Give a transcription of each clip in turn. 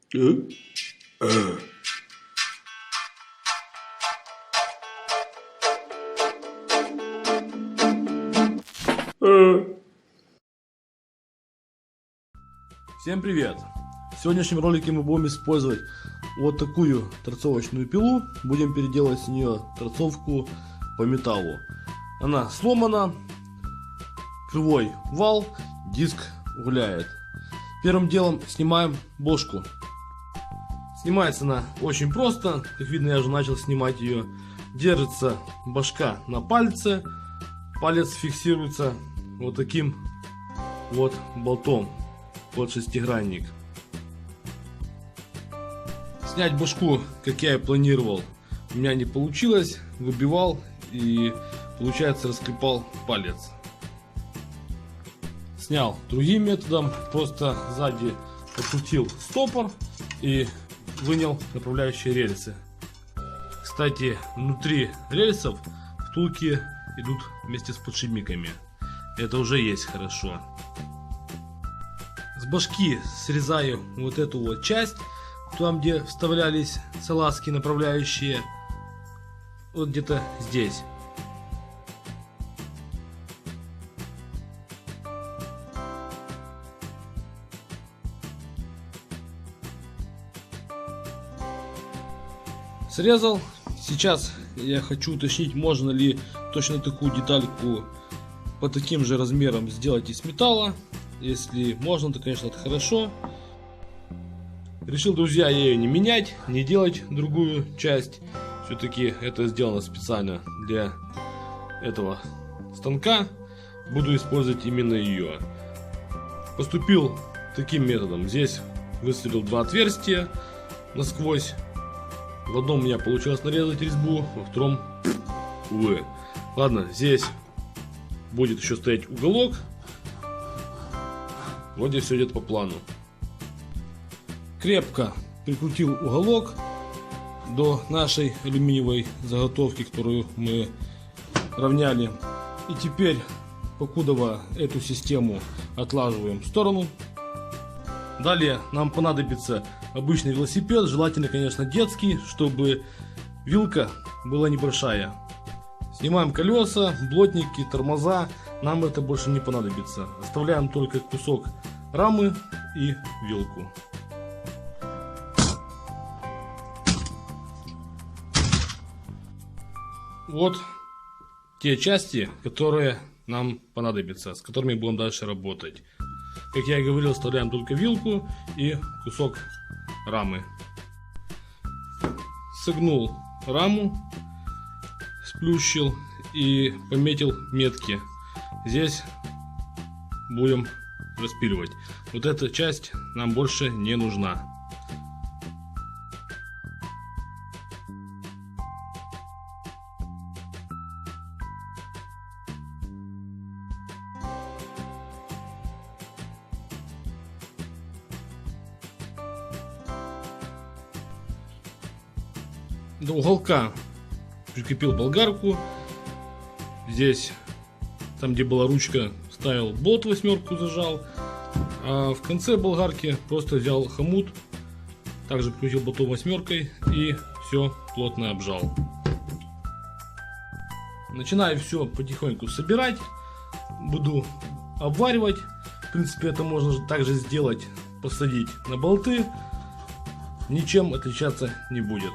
Всем привет! В сегодняшнем ролике мы будем использовать вот такую торцовочную пилу. Будем переделать с нее торцовку по металлу. Она сломана, кривой вал, диск гуляет. Первым делом снимаем бошку. Снимается она очень просто. Как видно, я уже начал снимать ее. Держится башка на пальце. Палец фиксируется вот таким вот болтом под шестигранник. Снять башку, как я и планировал, у меня не получилось. Выбивал и, получается, расклепал палец. Снял другим методом. Просто сзади открутил стопор и вынял направляющие рельсы. Кстати, внутри рельсов втулки идут вместе с подшипниками. Это уже есть хорошо. С башки срезаю вот эту вот часть, там где вставлялись салазки направляющие, вот где-то здесь. Срезал. Сейчас я хочу уточнить, можно ли точно такую детальку по таким же размерам сделать из металла. Если можно, то, конечно, это хорошо. Решил, друзья, ее не менять, не делать другую часть. Все-таки это сделано специально для этого станка. Буду использовать именно ее. Поступил таким методом. Здесь выстрелил два отверстия насквозь. В одном у меня получилось нарезать резьбу, во втором увы. Ладно, здесь будет еще стоять уголок. Вроде все идет по плану. Крепко прикрутил уголок до нашей алюминиевой заготовки, которую мы равняли. И теперь, покудова эту систему отлаживаем в сторону. Далее нам понадобится обычный велосипед, желательно, конечно, детский, чтобы вилка была небольшая. Снимаем колеса, блотники, тормоза. Нам это больше не понадобится. Оставляем только кусок рамы и вилку. Вот те части, которые нам понадобятся, с которыми будем дальше работать. Как я и говорил, оставляем только вилку и кусок рамы. Согнул раму, сплющил и пометил метки. Здесь будем распиливать. Вот эта часть нам больше не нужна. До уголка прикрепил болгарку. Здесь, там где была ручка, ставил болт восьмерку, зажал. А в конце болгарки просто взял хомут, также прикрутил болтом восьмеркой и все плотно обжал. Начинаю все потихоньку собирать. Буду обваривать. В принципе, это можно также сделать, посадить на болты. Ничем отличаться не будет.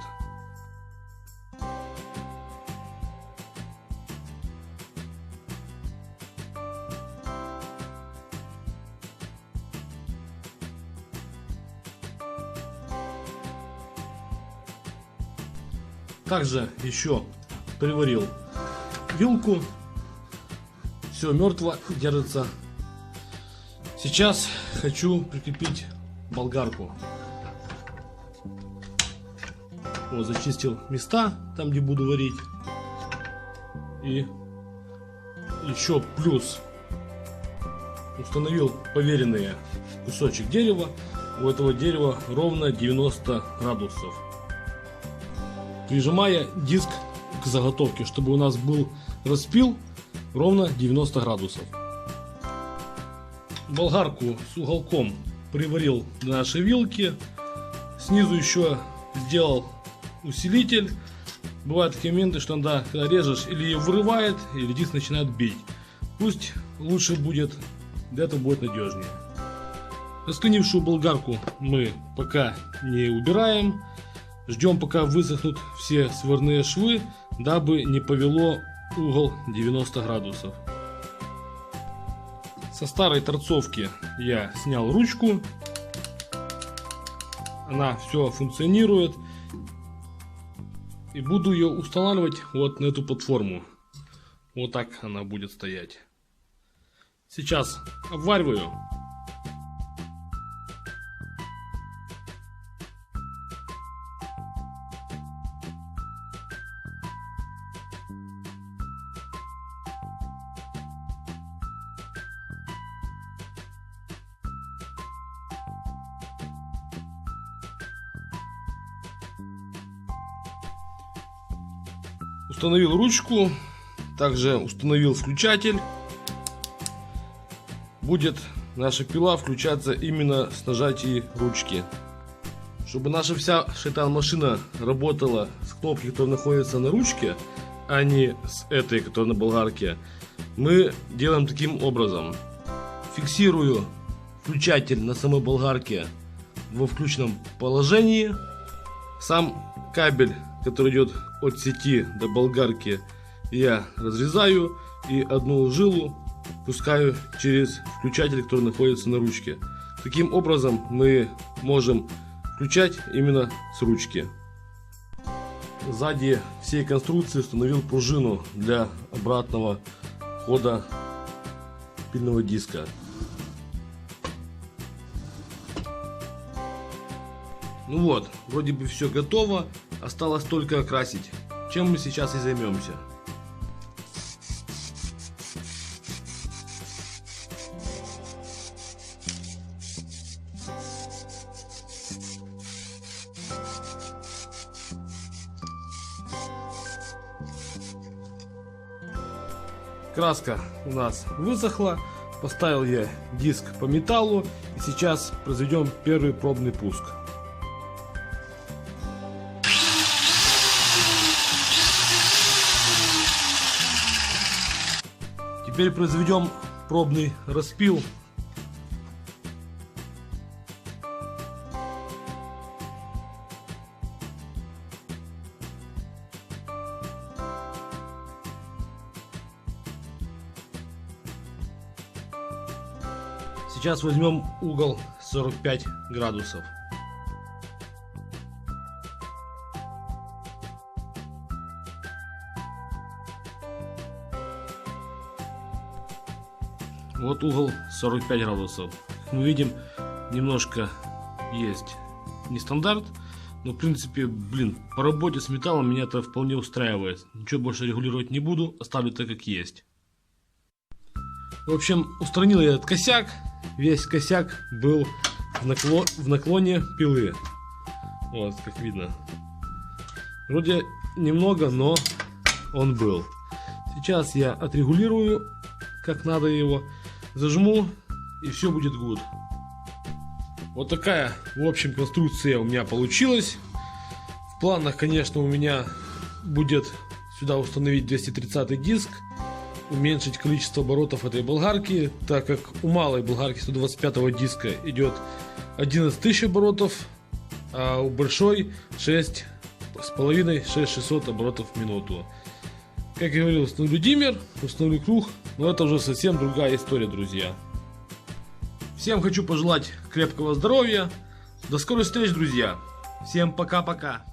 Также еще приварил вилку. Все мертво, держится. Сейчас хочу прикрепить болгарку. Вот, зачистил места, там где буду варить. И еще плюс установил поверенные кусочек дерева. У этого дерева ровно 90 градусов. Прижимая диск к заготовке, чтобы у нас был распил ровно 90 градусов. Болгарку с уголком приварил до нашей вилки. Снизу еще сделал усилитель. Бывают такие моменты, что иногда, когда режешь, или ее вырывает, или диск начинает бить. Пусть лучше будет, для этого будет надежнее. Остынившую болгарку мы пока не убираем. Ждем, пока высохнут все сварные швы, дабы не повело угол 90 градусов. Со старой торцовки я снял ручку. Она все функционирует. И буду ее устанавливать вот на эту платформу. Вот так она будет стоять. Сейчас обвариваю. Установил ручку, также установил включатель. Будет наша пила включаться именно с нажатия ручки. Чтобы наша вся шайтан-машина работала с кнопки, которая находится на ручке, а не с этой, которая на болгарке, мы делаем таким образом. Фиксирую включатель на самой болгарке во включенном положении. Сам кабель, который идет от сети до болгарки, я разрезаю и одну жилу пускаю через включатель, который находится на ручке. Таким образом мы можем включать именно с ручки. Сзади всей конструкции установил пружину для обратного хода пильного диска. Ну вот, вроде бы все готово, осталось только окрасить, чем мы сейчас и займемся. Краска у нас высохла, поставил я диск по металлу и сейчас произведем первый пробный пуск. Теперь произведем пробный распил. Сейчас возьмем угол 45 градусов. Вот угол 45 градусов. Мы видим, немножко есть нестандарт, но в принципе, по работе с металлом меня это вполне устраивает. Ничего больше регулировать не буду, оставлю так, как есть. В общем, устранил я этот косяк. Весь косяк был в наклоне пилы. Вот, как видно. Вроде немного, но он был. Сейчас я отрегулирую, как надо его. Зажму, и все будет good. Вот такая, в общем, конструкция у меня получилась. В планах, конечно, у меня будет сюда установить 230 диск, уменьшить количество оборотов этой болгарки, так как у малой болгарки 125 диска идет 11 тысяч оборотов, а у большой 6,5-6,600 оборотов в минуту. Как я говорил, установлю диммер, установлю круг, но это уже совсем другая история, друзья. Всем хочу пожелать крепкого здоровья. До скорых встреч, друзья. Всем пока-пока.